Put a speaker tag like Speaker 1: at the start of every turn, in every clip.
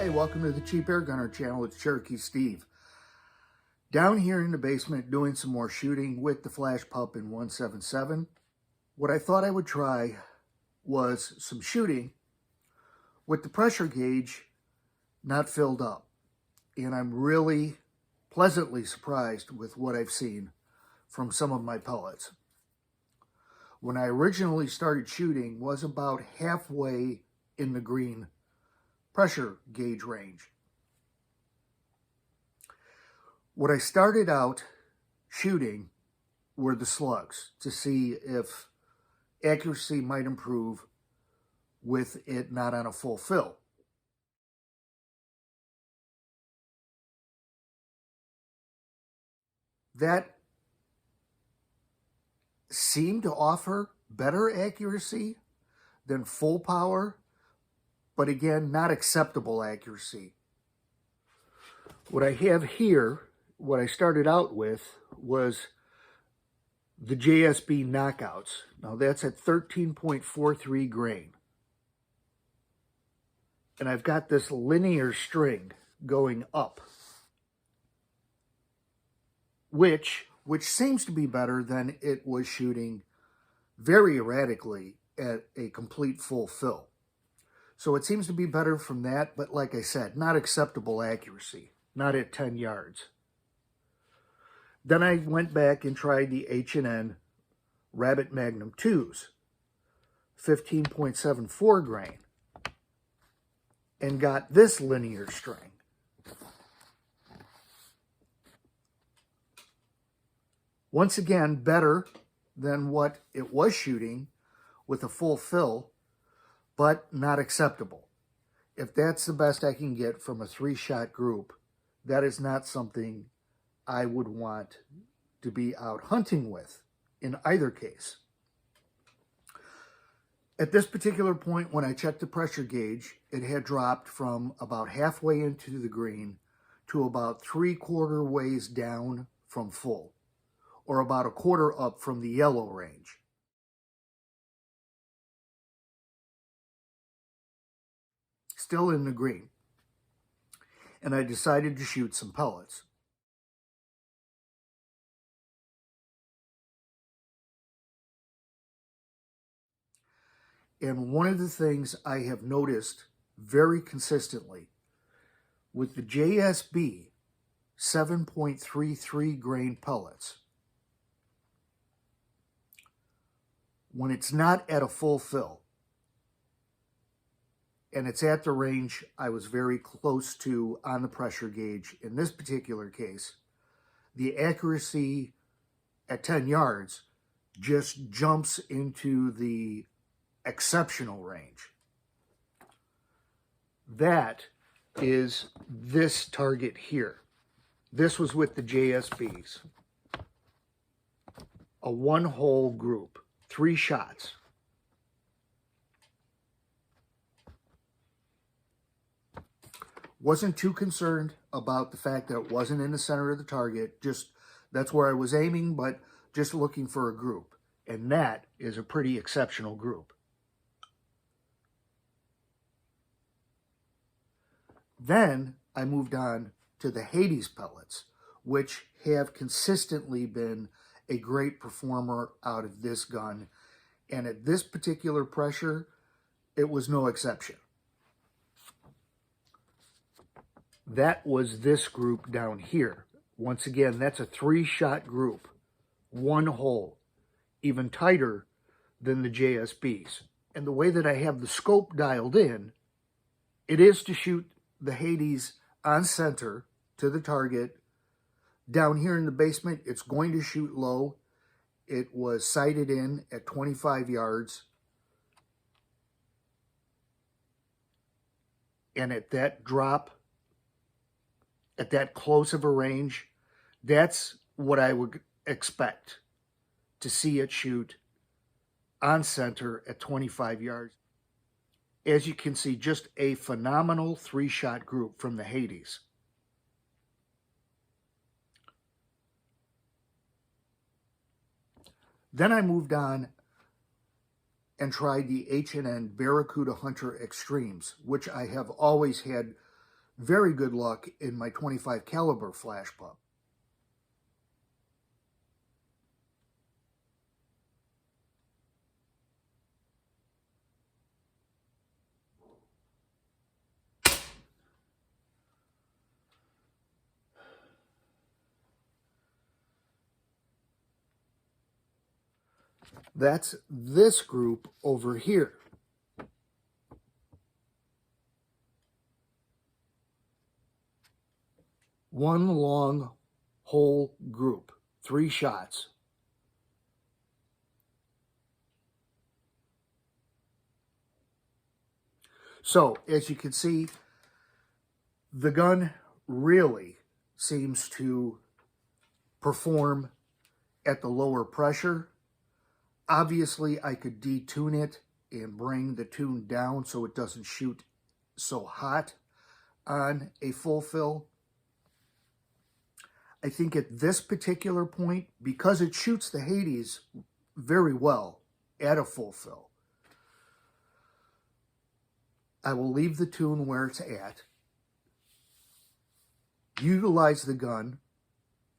Speaker 1: Hey, welcome to the Cheap Air Gunner channel. It's Cherokee Steve. Down here in the basement doing some more shooting with the Flash Pup in 177. What I thought I would try was some shooting with the pressure gauge not filled up. And I'm really pleasantly surprised with what I've seen from some of my pellets. When I originally started shooting was about halfway in the green pressure gauge range. What I started out shooting were the slugs to see if accuracy might improve with it not on a full fill. That seemed to offer better accuracy than full power, but again, not acceptable accuracy. What I have here, what I started out with, was the JSB knockouts. Now that's at 13.43 grain. And I've got this linear string going up, which seems to be better than it was shooting very erratically at a complete full fill. So it seems to be better from that, but like I said, not acceptable accuracy, not at 10 yards. Then I went back and tried the H&N Rabbit Magnum 2s, 15.74 grain, and got this linear string. Once again, better than what it was shooting with a full fill, but not acceptable. If that's the best I can get from a 3-shot group, that is not something I would want to be out hunting with in either case. At this particular point, when I checked the pressure gauge, it had dropped from about halfway into the green to about 3/4 ways down from full, or about 1/4 up from the yellow range. Still in the green. And I decided to shoot some pellets. And one of the things I have noticed very consistently with the JSB 7.33 grain pellets, when it's not at a full fill, and it's at the range I was very close to on the pressure gauge in this particular case, the accuracy at 10 yards just jumps into the exceptional range. That is this target here. This was with the JSBs. A 1-hole group, 3 shots. Wasn't too concerned about the fact that it wasn't in the center of the target. Just, that's where I was aiming, but just looking for a group. And that is a pretty exceptional group. Then I moved on to the Hades pellets, which have consistently been a great performer out of this gun. And at this particular pressure, it was no exception. That was this group down here. Once again, that's a 3-shot group, 1 hole, even tighter than the JSBs. And the way that I have the scope dialed in, it is to shoot the Hades on center to the target. Down here in the basement, it's going to shoot low. It was sighted in at 25 yards. And at that drop, at that close of a range, that's what I would expect to see it shoot on center at 25 yards. As you can see, just a phenomenal 3-shot group from the Hades. Then I moved on and tried the H&N Barracuda Hunter Extremes, which I have always had very good luck in my 25 caliber flash pup. That's this group over here. One long whole group, 3 shots. So, as you can see, the gun really seems to perform at the lower pressure. Obviously, I could detune it and bring the tune down so it doesn't shoot so hot on a full fill. I think at this particular point, because it shoots the Hades very well at a full fill, I will leave the tune where it's at, utilize the gun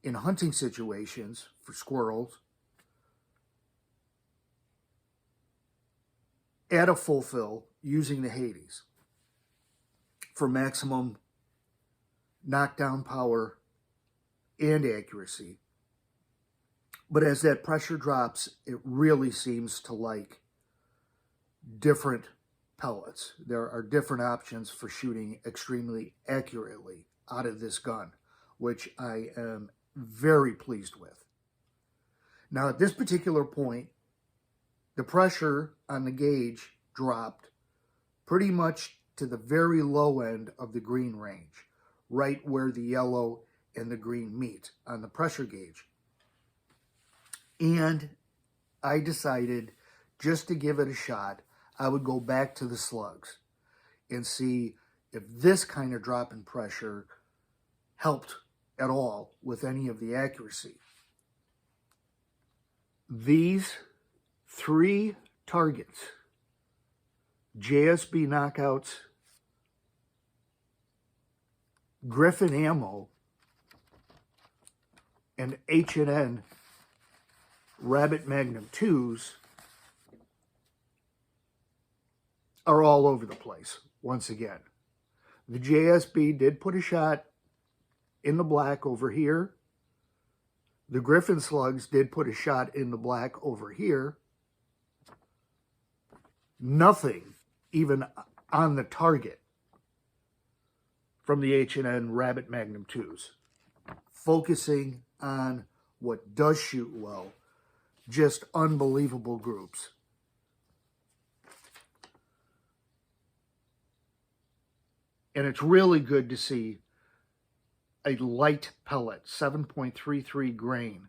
Speaker 1: in hunting situations for squirrels at a full fill using the Hades for maximum knockdown power and accuracy. But as that pressure drops, it really seems to like different pellets. There are different options for shooting extremely accurately out of this gun, which I am very pleased with. Now, at this particular point, the pressure on the gauge dropped pretty much to the very low end of the green range, right where the yellow and the green meet on the pressure gauge. And I decided, just to give it a shot, I would go back to the slugs and see if this kind of drop in pressure helped at all with any of the accuracy. These 3 targets, JSB Knockouts, Griffin Ammo, and H&N Rabbit Magnum 2s are all over the place once again. The JSB did put a shot in the black over here. The Griffin slugs did put a shot in the black over here. Nothing even on the target from the H&N Rabbit Magnum 2s. Focusing on what does shoot well, just unbelievable groups. And it's really good to see a light pellet, 7.33 grain,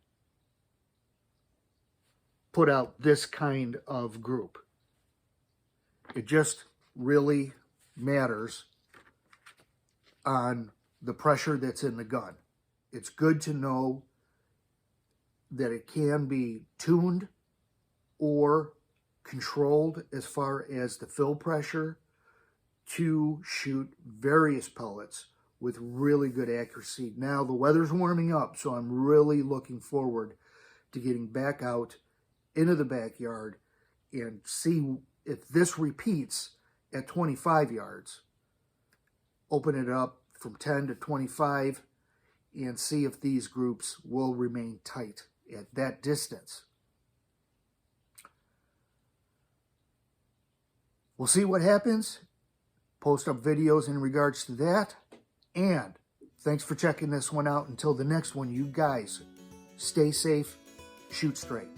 Speaker 1: put out this kind of group. It just really matters on the pressure that's in the gun. It's good to know that it can be tuned or controlled as far as the fill pressure to shoot various pellets with really good accuracy. Now, the weather's warming up, so I'm really looking forward to getting back out into the backyard and see if this repeats at 25 yards. Open it up from 10 to 25 and see if these groups will remain tight at that distance. We'll see what happens. Post up videos in regards to that. And thanks for checking this one out. Until the next one, you guys stay safe, shoot straight.